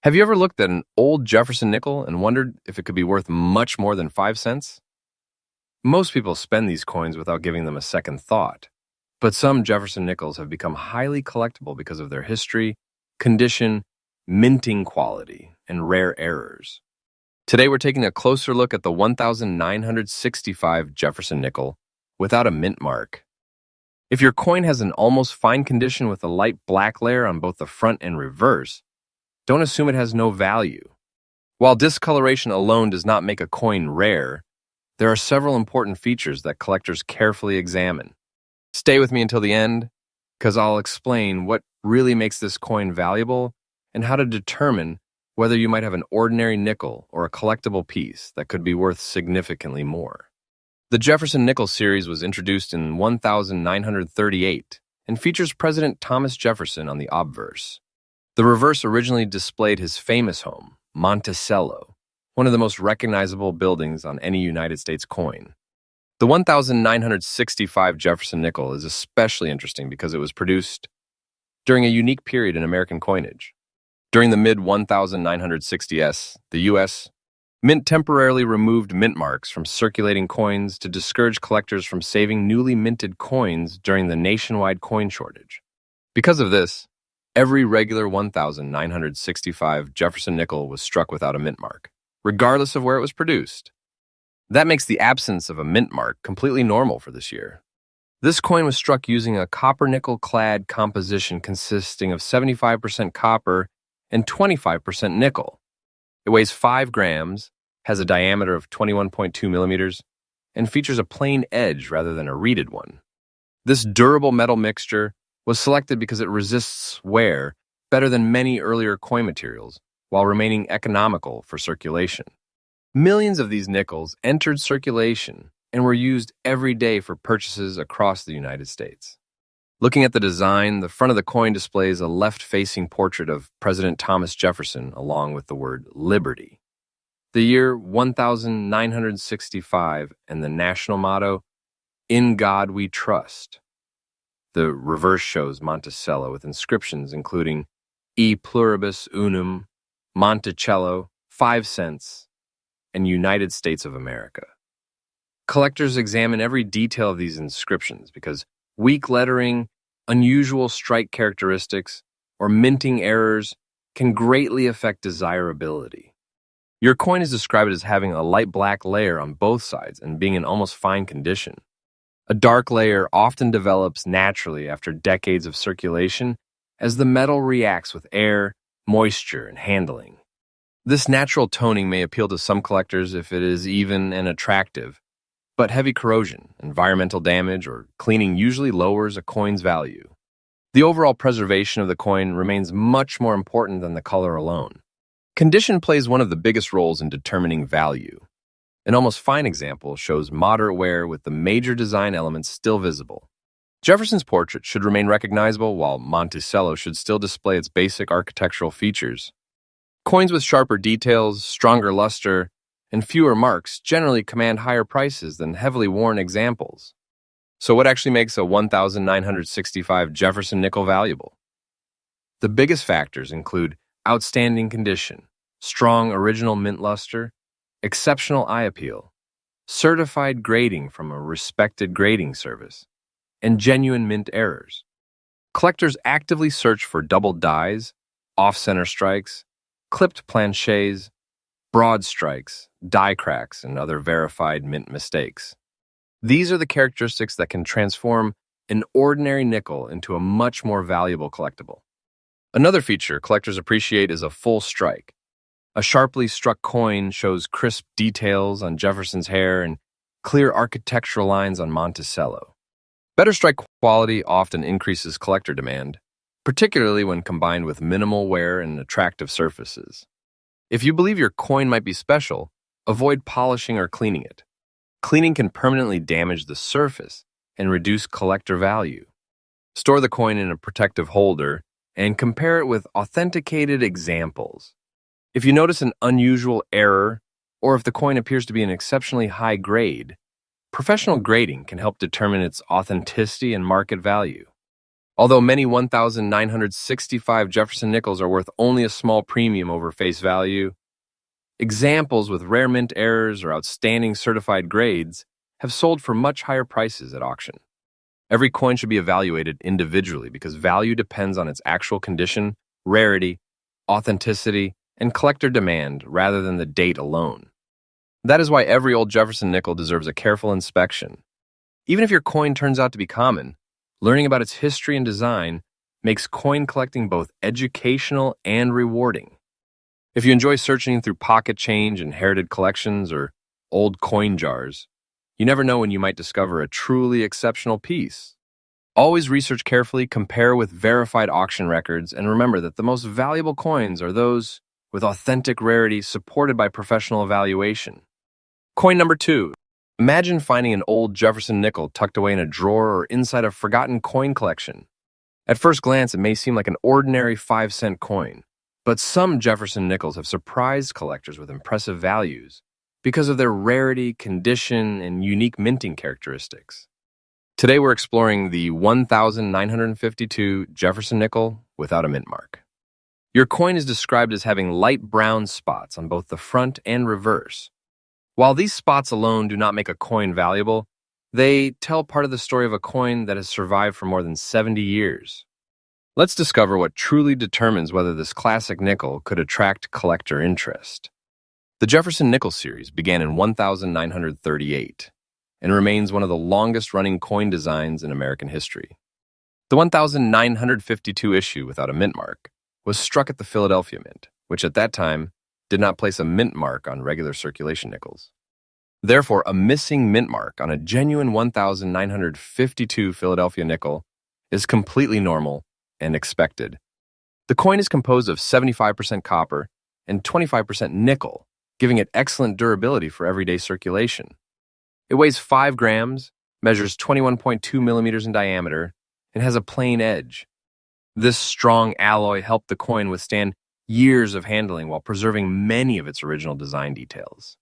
Have you ever looked at an old Jefferson nickel and wondered if it could be worth much more than 5 cents? Most people spend these coins without giving them a second thought, but some Jefferson nickels have become highly collectible because of their history, condition, minting quality, and rare errors. Today we're taking a closer look at the 1965 Jefferson nickel without a mint mark. If your coin has an almost fine condition with a light black layer on both the front and reverse, don't assume it has no value. While discoloration alone does not make a coin rare, there are several important features that collectors carefully examine. Stay with me until the end, because I'll explain what really makes this coin valuable and how to determine whether you might have an ordinary nickel or a collectible piece that could be worth significantly more. The Jefferson Nickel series was introduced in 1938 and features President Thomas Jefferson on the obverse. The reverse originally displayed his famous home, Monticello, one of the most recognizable buildings on any United States coin. The 1965 Jefferson nickel is especially interesting because it was produced during a unique period in American coinage. During the mid-1960s, the U.S. Mint temporarily removed mint marks from circulating coins to discourage collectors from saving newly minted coins during the nationwide coin shortage. Because of this, every regular 1965 Jefferson nickel was struck without a mint mark, regardless of where it was produced. That makes the absence of a mint mark completely normal for this year. This coin was struck using a copper-nickel-clad composition consisting of 75% copper and 25% nickel. It weighs 5 grams, has a diameter of 21.2 millimeters, and features a plain edge rather than a reeded one. This durable metal mixture was selected because it resists wear better than many earlier coin materials while remaining economical for circulation. Millions of these nickels entered circulation and were used every day for purchases across the United States. Looking at the design, the front of the coin displays a left-facing portrait of President Thomas Jefferson along with the word Liberty. The year 1965 and the national motto, "In God We Trust." The reverse shows Monticello with inscriptions including E Pluribus Unum, Monticello, 5 cents, and United States of America. Collectors examine every detail of these inscriptions because weak lettering, unusual strike characteristics, or minting errors can greatly affect desirability. Your coin is described as having a light black layer on both sides and being in almost fine condition. A dark layer often develops naturally after decades of circulation as the metal reacts with air, moisture, and handling. This natural toning may appeal to some collectors if it is even and attractive, but heavy corrosion, environmental damage, or cleaning usually lowers a coin's value. The overall preservation of the coin remains much more important than the color alone. Condition plays one of the biggest roles in determining value. An almost fine example shows moderate wear with the major design elements still visible. Jefferson's portrait should remain recognizable, while Monticello should still display its basic architectural features. Coins with sharper details, stronger luster, and fewer marks generally command higher prices than heavily worn examples. So what actually makes a 1965 Jefferson nickel valuable? The biggest factors include outstanding condition, strong original mint luster, exceptional eye appeal, certified grading from a respected grading service, and genuine mint errors. Collectors actively search for double dies, off-center strikes, clipped planchets, broad strikes, die cracks, and other verified mint mistakes. These are the characteristics that can transform an ordinary nickel into a much more valuable collectible. Another feature collectors appreciate is a full strike. A sharply struck coin shows crisp details on Jefferson's hair and clear architectural lines on Monticello. Better strike quality often increases collector demand, particularly when combined with minimal wear and attractive surfaces. If you believe your coin might be special, avoid polishing or cleaning it. Cleaning can permanently damage the surface and reduce collector value. Store the coin in a protective holder and compare it with authenticated examples. If you notice an unusual error, or if the coin appears to be an exceptionally high grade, professional grading can help determine its authenticity and market value. Although many 1,965 Jefferson nickels are worth only a small premium over face value, examples with rare mint errors or outstanding certified grades have sold for much higher prices at auction. Every coin should be evaluated individually because value depends on its actual condition, rarity, authenticity, and collector demand rather than the date alone. That is why every old Jefferson nickel deserves a careful inspection. Even if your coin turns out to be common, learning about its history and design makes coin collecting both educational and rewarding. If you enjoy searching through pocket change, inherited collections, or old coin jars, you never know when you might discover a truly exceptional piece. Always research carefully, compare with verified auction records, and remember that the most valuable coins are those with authentic rarity supported by professional evaluation. Coin number 2. Imagine finding an old Jefferson nickel tucked away in a drawer or inside a forgotten coin collection. At first glance, it may seem like an ordinary 5-cent coin, but some Jefferson nickels have surprised collectors with impressive values because of their rarity, condition, and unique minting characteristics. Today we're exploring the 1,952 Jefferson nickel without a mint mark. Your coin is described as having light brown spots on both the front and reverse. While these spots alone do not make a coin valuable, they tell part of the story of a coin that has survived for more than 70 years. Let's discover what truly determines whether this classic nickel could attract collector interest. The Jefferson nickel series began in 1938 and remains one of the longest-running coin designs in American history. The 1952 issue without a mint mark was struck at the Philadelphia Mint, which at that time did not place a mint mark on regular circulation nickels. Therefore, a missing mint mark on a genuine 1952 Philadelphia nickel is completely normal and expected. The coin is composed of 75% copper and 25% nickel, giving it excellent durability for everyday circulation. It weighs 5 grams, measures 21.2 millimeters in diameter, and has a plain edge. This strong alloy helped the coin withstand years of handling while preserving many of its original design details.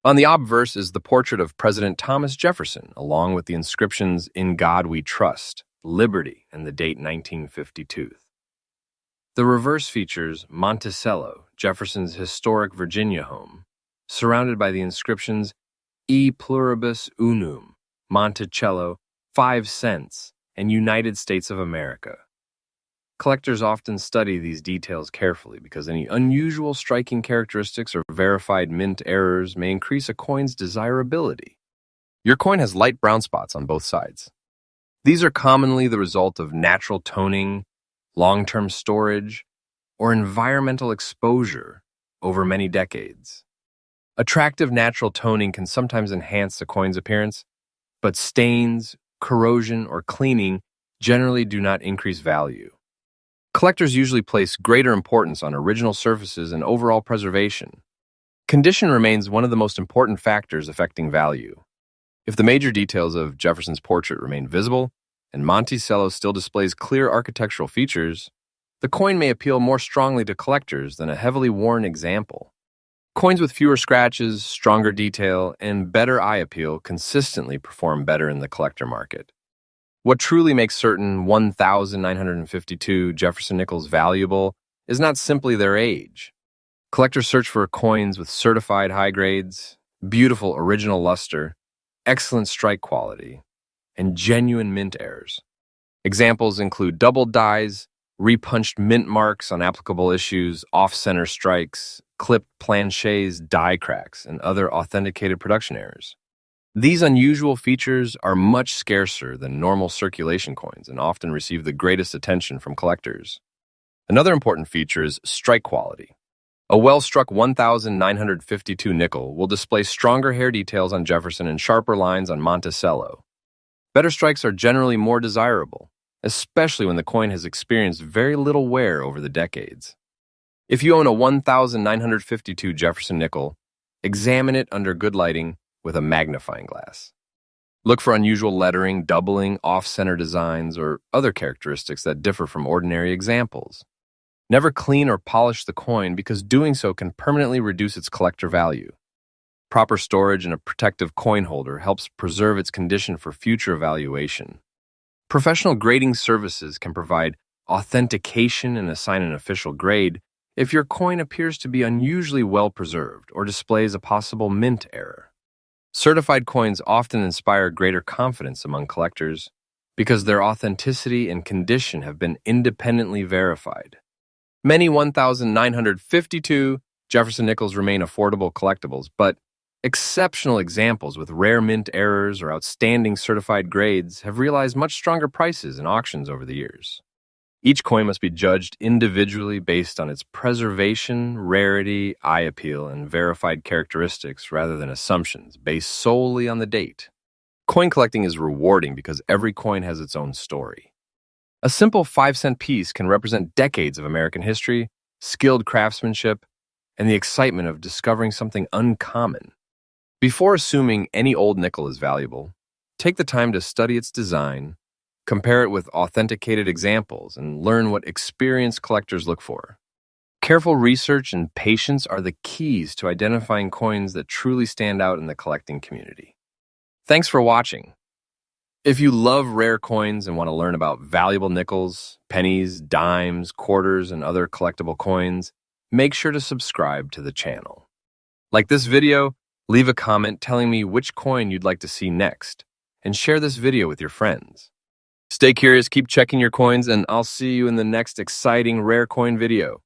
On the obverse is the portrait of President Thomas Jefferson, along with the inscriptions "In God We Trust," "Liberty," and the date 1952. The reverse features Monticello, Jefferson's historic Virginia home, surrounded by the inscriptions "E pluribus unum," Monticello, 5 cents, and United States of America. Collectors often study these details carefully because any unusual striking characteristics or verified mint errors may increase a coin's desirability. Your coin has light brown spots on both sides. These are commonly the result of natural toning, long-term storage, or environmental exposure over many decades. Attractive natural toning can sometimes enhance the coin's appearance, but stains, corrosion, or cleaning generally do not increase value. Collectors usually place greater importance on original surfaces and overall preservation. Condition remains one of the most important factors affecting value. If the major details of Jefferson's portrait remain visible, and Monticello still displays clear architectural features, the coin may appeal more strongly to collectors than a heavily worn example. Coins with fewer scratches, stronger detail, and better eye appeal consistently perform better in the collector market. What truly makes certain 1,952 Jefferson nickels valuable is not simply their age. Collectors search for coins with certified high grades, beautiful original luster, excellent strike quality, and genuine mint errors. Examples include double dies, repunched mint marks on applicable issues, off-center strikes, clipped planchets, die cracks, and other authenticated production errors. These unusual features are much scarcer than normal circulation coins and often receive the greatest attention from collectors. Another important feature is strike quality. A well-struck 1,952 nickel will display stronger hair details on Jefferson and sharper lines on Monticello. Better strikes are generally more desirable, especially when the coin has experienced very little wear over the decades. If you own a 1,952 Jefferson nickel, examine it under good lighting with a magnifying glass. Look for unusual lettering, doubling, off-center designs, or other characteristics that differ from ordinary examples. Never clean or polish the coin because doing so can permanently reduce its collector value. Proper storage in a protective coin holder helps preserve its condition for future evaluation. Professional grading services can provide authentication and assign an official grade if your coin appears to be unusually well preserved or displays a possible mint error. Certified coins often inspire greater confidence among collectors because their authenticity and condition have been independently verified. Many 1,952 Jefferson nickels remain affordable collectibles, but exceptional examples with rare mint errors or outstanding certified grades have realized much stronger prices in auctions over the years. Each coin must be judged individually based on its preservation, rarity, eye appeal, and verified characteristics rather than assumptions based solely on the date. Coin collecting is rewarding because every coin has its own story. A simple 5-cent piece can represent decades of American history, skilled craftsmanship, and the excitement of discovering something uncommon. Before assuming any old nickel is valuable, take the time to study its design, compare it with authenticated examples, and learn what experienced collectors look for. Careful research and patience are the keys to identifying coins that truly stand out in the collecting community. Thanks for watching. If you love rare coins and want to learn about valuable nickels, pennies, dimes, quarters, and other collectible coins, make sure to subscribe to the channel. Like this video, leave a comment telling me which coin you'd like to see next, and share this video with your friends. Stay curious, keep checking your coins, and I'll see you in the next exciting rare coin video.